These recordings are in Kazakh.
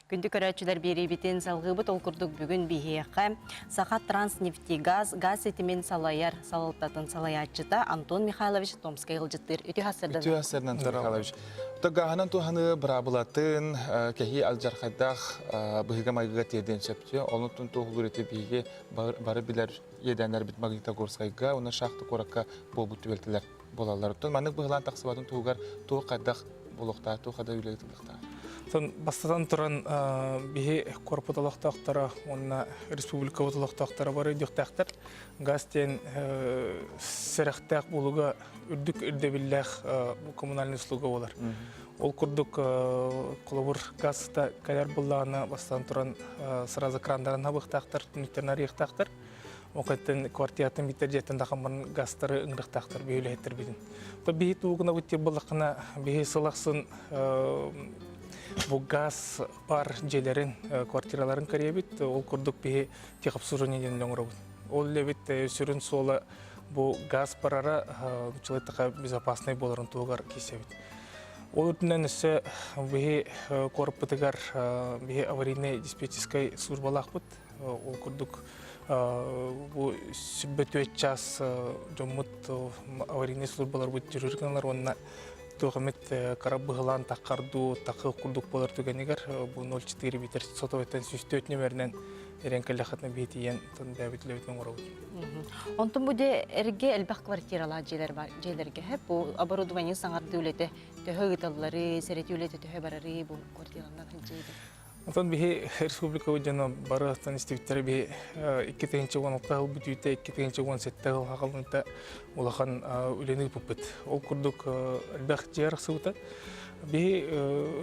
Күнді көрәтшілер бері бітен салғыбыт олқұрдық бүгін бейхеқі Сақат Транснефтегаз газ етімен салайар салылтатын салаятчыта Антон Михайлович Томскай ғылжыттыр. Үті хасырдан. Үті хасырдан, Антон Михайлович. Тағағынан туғаны бірабылатын кәхи алжарқайдақ бұғыға майғыға терден сөпті. Оның түн тоғылыр еті бейге бары білер едәнер біт Магнитогорскайға, оны шақты қораққа бол бұтты бөлтілер болалар. Манық бұғылан тақсыбатын туғар туғы қайдақ болуқтар, туғы қайда үйлетілдіқтар. Бастадан тұран бейі корпуталықтақтары, онына республика оталықтақтары бары өйдіқтақтар. Газтен сәріқтақ болуға үрдік үрдебілләқ коммунальный услуга олар. Ол күрдік қолыбыр газта кәлер бұллағына бастадан тұран сыразы крандарына бұқтақтар, түніктерін арияқтақтар. Оқайттен квартиятын бітер жеттен дақамын газтары ұңдықтақтар бейлі әттір бейдін. Бейі туғына өттер бұлақына бейі сылақсын бұл газ бар желерін, квартираларын кәребет, ол күрдік бейі тек обслуживаниеден лөңірі бұд. Ол лебет сүрін солы бұл газ барара ұчылайттыға безопасный боларын туғар кесебет. Ол үрдінен үсі бейі қорып бұтығар бейі аварийный диспетческой службалақ бұд. Ол күрдік бұл сүббет өт час жоммыт аварийный службалар бұд жүргенлер, онына Туғамет қарап бұғылан таққарду, тақы құлдық болар түгенегер, бұл 0,4 битер сотоветтен сүсті өтіне мәрінен әренкілі қатына бейтіен бәбітілі өтінің ұрауы. Онтын бұде әрге әлбәқ квартирала жейлерге әп, бұл оборудование саңарды өлеті төхі ғыталылары, сәреті өлеті төхі барары бұл квартиралына жейді. Онтан бейі республика өдені бары таныстевіттері бейі 2-16 ғыл бүтүйті, 2-17 ғыл ғалынында олақан өлені бұппыт. Ол күрдік әлбәқ жиярық сығыта. Бейі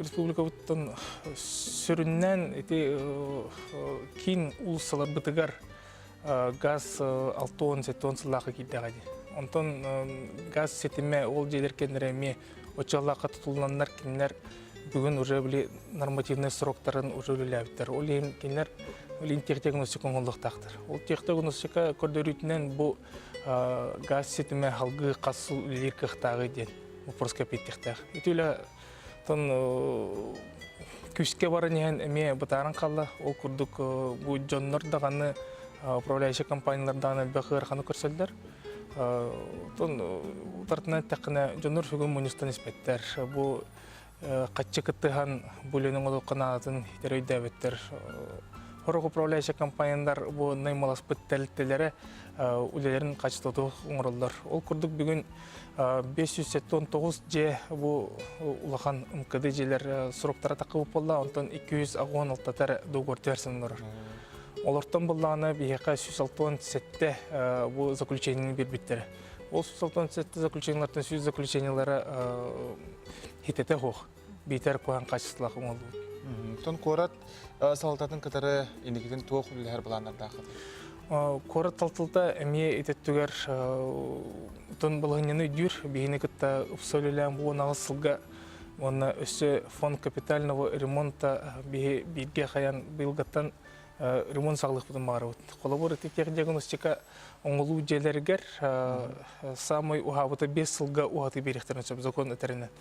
республика өттін сүріннен кейін ұлысылар бұтығар газ 6-10 сылақы кейдіғады. Онтан газ сетіме ол жейлер кендірі очалаққа тұтылынанлар кенілер бүгін уже білі нормативный сроктарын уже өліләбіттер. Ол кенілер интектеген өсік оңылдықтақтыр. Ол тектеген өсікі көрдөрүйтінен бұл газ сетіме халғы қасыл үлер қықтағы ден. Мұпырсқа петтіктіғ. Етілі күске барын ен әме бұтарын қалды. Ол күрдік бұл жонлар дағаны управляющий компаниялардан әлбәқі ғырқаны көрселдер. Тартынан тәқіні жонлар фигін мұныстан еспеттер. Бұл қатшы кіттіған бөлінің олы қанатын хитер өйдәбеттер. Хорық управляющий компаниялар бұл наймалас бүттәліттелері үлелерін қачтауды оңырылдар. Ол күрдік бүгін 579 же бұл ұлақан ұмкады желер сұрықтары тақы бұп болда, онтан 216 доғырты версінің ұрыр. Оларттан бұллағына бейеқа 167 бұл заключениені бір біттері. Ол 167 заключениялардың 100 заключениялары хитеті хоқ, бейтер қойған қачыстылақ оңылды. Тон қорат салататын кітары ендекетін туық үлілер бұланарда қыды? Қорат талтылда әме ететтігер тон бұлғынені үйдір, бейіні күтті ұпсөлілен бұл нағыз сылға оны өсі фонд капитального ремонта бейге қаян бұйылғаттан ремонт сағылық бұдың мағары өтті. Қолы бұр етектегі диагностика оңылу желергер самый ұғабыты 5 сылға ұғаты беректерін сөп закон өтерінен.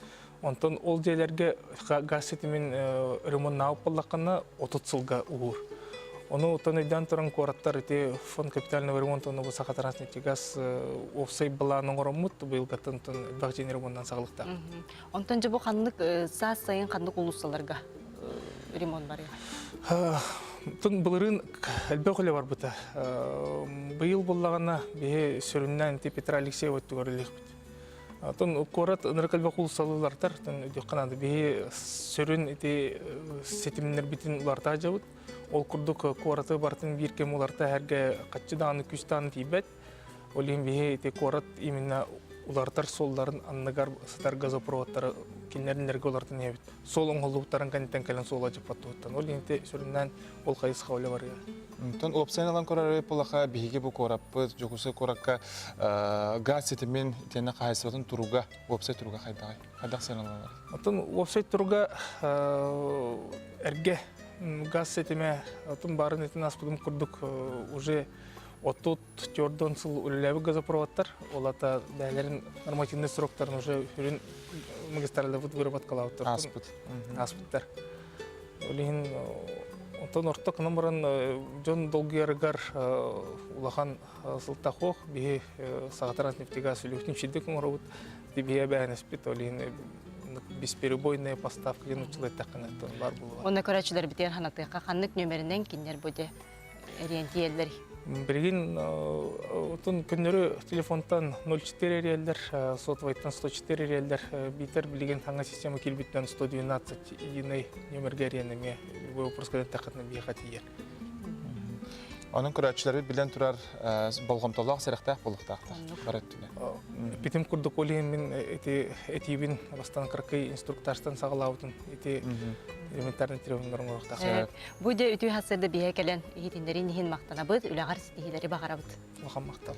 Онтан ол желерге газ сетімен ремонт науып болаққаны 30 сылға ұғыр. Оны ұтан өйден тұран қораттар фонд капитального ремонта оны бұл Сақат Транснефтегаз офсай бұланың орамыт бұйылғаттан әлбәқ жені ремонттан сағылықта. Онтан жабу қандық саас сайын қандық ұлысаларға ремонт бар еді? Тон бұлырын әлбәқ өлі бар бұта. Бұйыл болағына бейі сүріннен Петра Алексеева өттігірілік бұд. Тон қорат ұнырық әлбәқ ұлысалылардар. Қанады бейі сүрін сетімінер бітін ұларда жауыд. Ол күрдік қораты бартын бір кем оларда әрге қатшы дағаны күш дағаны тейбәд. Ол ең бейі қорат именно улардар солдарын анныгар сатар газопроводтары кенерінерге олардың ебет. Сол оңғылуыттарын кәнеттен кәлін сола жапатты өттен. Ол енте сүріннен ол қайыз қаулы бар. Тон опсайын алан көрары болаға бейге бұл қораппы, жоғысы қораққа газ сетімен тені қайсыбатын тұруға, опсай тұруға қайдағай? Қайдақ сайын алан бар? Тон опсай тұруға әрге газ сетіме барын етін аспыдым күрдік уже Отут Jordan сыл үлеләбі газопроводтар, олата бәлерін нормативный сроктарын уже магистральда бұд көріп атқалауыттар. Аспыт. Аспыттар. Олин онтон орток номерын жон долгияргар улахан сылтахох бие сагатранс нефтегаз үлүхтим шиддек оңробут бие бәнеспит олин бесперебойная поставка янучылай такканаттан бар булуга. Онна көрәчүләр битен ханатыга ханнык нөмеринен киндер буде ориентиерлер. Биргин отун күннөрү телефонтан 04 реалдер, сотовайттан 104 реалдер битер билген таңга система килбиттен 112 иной нөмерге ренеме любой вопроска тақатны бияхатиер. Onun көрәчүләре билен турар болгомтолак сәрәхтә булыктакта. Бараттыны. Битем курдук олин мен этибин бастан кыркый инструктаждан сагалаутын эти элементарный требованияларын орактак. Буде үтү хасырда бие келен хитиндерин хин мактанабыт, үләгәр ситихиләре багарабыт. Мактап.